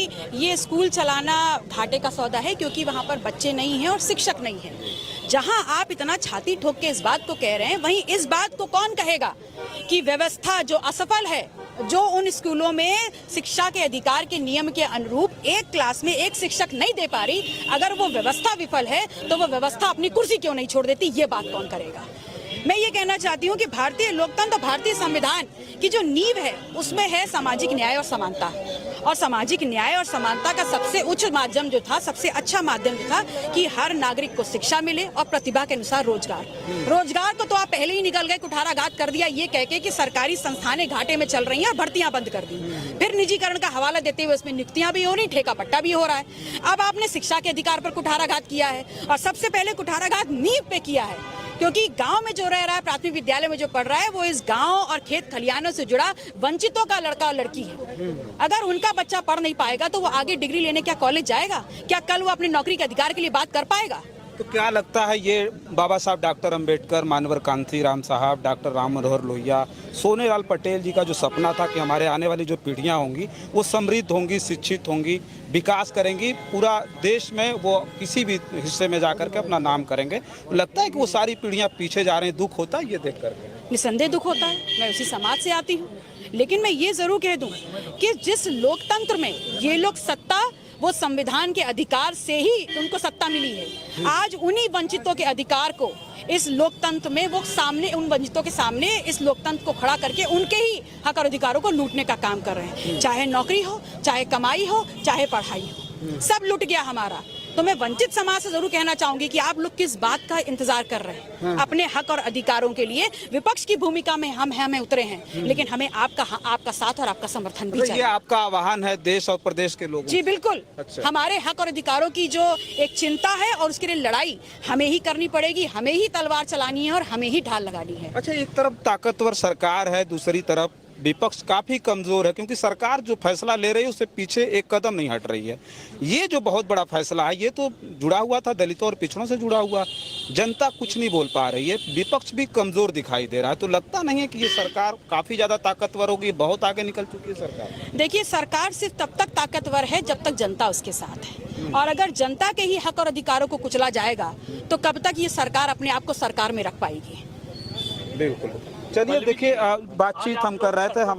कि ये स्कूल चलाना घाटे का सौदा है, क्योंकि वहाँ पर बच्चे नहीं हैं और शिक्षक नहीं हैं। जहाँ आप इतना छाती ठोक के इस बात को कह रहे हैं, वहीं इस बात को कौन कहेगा कि व्यवस्था जो असफल है, जो उन स्कूलों में शिक्षा के अधिकार के नियम के अनुरूप एक क्लास में एक शिक्षक नहीं दे पा रही, अगर वो व्यवस्था विफल है तो वो व्यवस्था अपनी कुर्सी क्यों नहीं छोड़ देती, ये बात कौन करेगा। मैं ये कहना चाहती हूँ कि भारतीय लोकतंत्र, भारतीय संविधान की जो नींव है उसमें है सामाजिक न्याय और समानता, और सामाजिक न्याय और समानता का सबसे उच्च माध्यम जो था, सबसे अच्छा माध्यम जो था कि हर नागरिक को शिक्षा मिले और प्रतिभा के अनुसार रोजगार को तो आप पहले ही निकल गए, कुठाराघात कर दिया ये कह के कि सरकारी संस्थानें घाटे में चल रही हैं और भर्तियां बंद कर दी, फिर निजीकरण का हवाला देते हुए उसमें नियुक्तियां भी हो रही, ठेका पट्टा भी हो रहा है। अब आपने शिक्षा के अधिकार पर कुठाराघात किया है, और सबसे पहले कुठाराघात नींव पे किया है, क्योंकि गांव में जो रह रहा है, प्राथमिक विद्यालय में जो पढ़ रहा है, वो इस गांव और खेत खलियानों से जुड़ा वंचितों का लड़का और लड़की है। अगर उनका बच्चा पढ़ नहीं पाएगा तो वो आगे डिग्री लेने क्या कॉलेज जाएगा? क्या कल वो अपनी नौकरी के अधिकार के लिए बात कर पाएगा? तो क्या लगता है ये बाबा साहब डॉक्टर अंबेडकर, मानवर कांतीराम साहब, डॉक्टर राम मनोहर लोहिया, सोनेलाल पटेल जी का जो सपना था कि हमारे आने वाली जो पीढ़ियां होंगी वो समृद्ध होंगी, शिक्षित होंगी, विकास करेंगी, पूरा देश में वो किसी भी हिस्से में जाकर के अपना नाम करेंगे, लगता है कि वो सारी पीढ़ियां पीछे जा रही हैं? दुख होता है ये देख करके? निसंदेह दुख होता है, मैं उसी समाज से आती हूँ, लेकिन मैं ये जरूर कह दूं कि जिस लोकतंत्र में ये लोग सत्ता, वो संविधान के अधिकार से ही उनको सत्ता मिली है, आज उन्हीं वंचितों के अधिकार को इस लोकतंत्र में वो सामने, उन वंचितों के सामने इस लोकतंत्र को खड़ा करके उनके ही हक और अधिकारों को लूटने का काम कर रहे हैं। चाहे नौकरी हो, चाहे कमाई हो, चाहे पढ़ाई हो, सब लूट गया हमारा। तो मैं वंचित समाज से जरूर कहना चाहूंगी कि आप लोग किस बात का इंतजार कर रहे हैं? अपने हक और अधिकारों के लिए विपक्ष की भूमिका में हमें उतरे हैं, लेकिन हमें आपका साथ और आपका समर्थन भी चाहिए। ये आपका आह्वान है देश और प्रदेश के लोगों? जी बिल्कुल। अच्छा। हमारे हक और अधिकारों की जो एक चिंता है और उसके लिए लड़ाई हमें ही करनी पड़ेगी, हमें ही तलवार चलानी है और हमें ही ढाल लगानी है। अच्छा, एक तरफ ताकतवर सरकार है, दूसरी तरफ विपक्ष काफी कमजोर है, क्योंकि सरकार जो फैसला ले रही है उससे पीछे एक कदम नहीं हट रही है। ये जो बहुत बड़ा फैसला है, ये तो जुड़ा हुआ था दलितों और पिछड़ों से जुड़ा हुआ, जनता कुछ नहीं बोल पा रही है, विपक्ष भी कमजोर दिखाई दे रहा है। तो लगता नहीं है कि ये सरकार काफी ज्यादा ताकतवर होगी? बहुत आगे निकल चुकी है सरकार। देखिए, सरकार सिर्फ तब तक ताकतवर है जब तक जनता उसके साथ है, और अगर जनता के ही हक और अधिकारों को कुचला जाएगा तो कब तक ये सरकार अपने आप को सरकार में रख पाएगी? बिल्कुल। चलिए देखिए, बातचीत हम कर रहे थे हम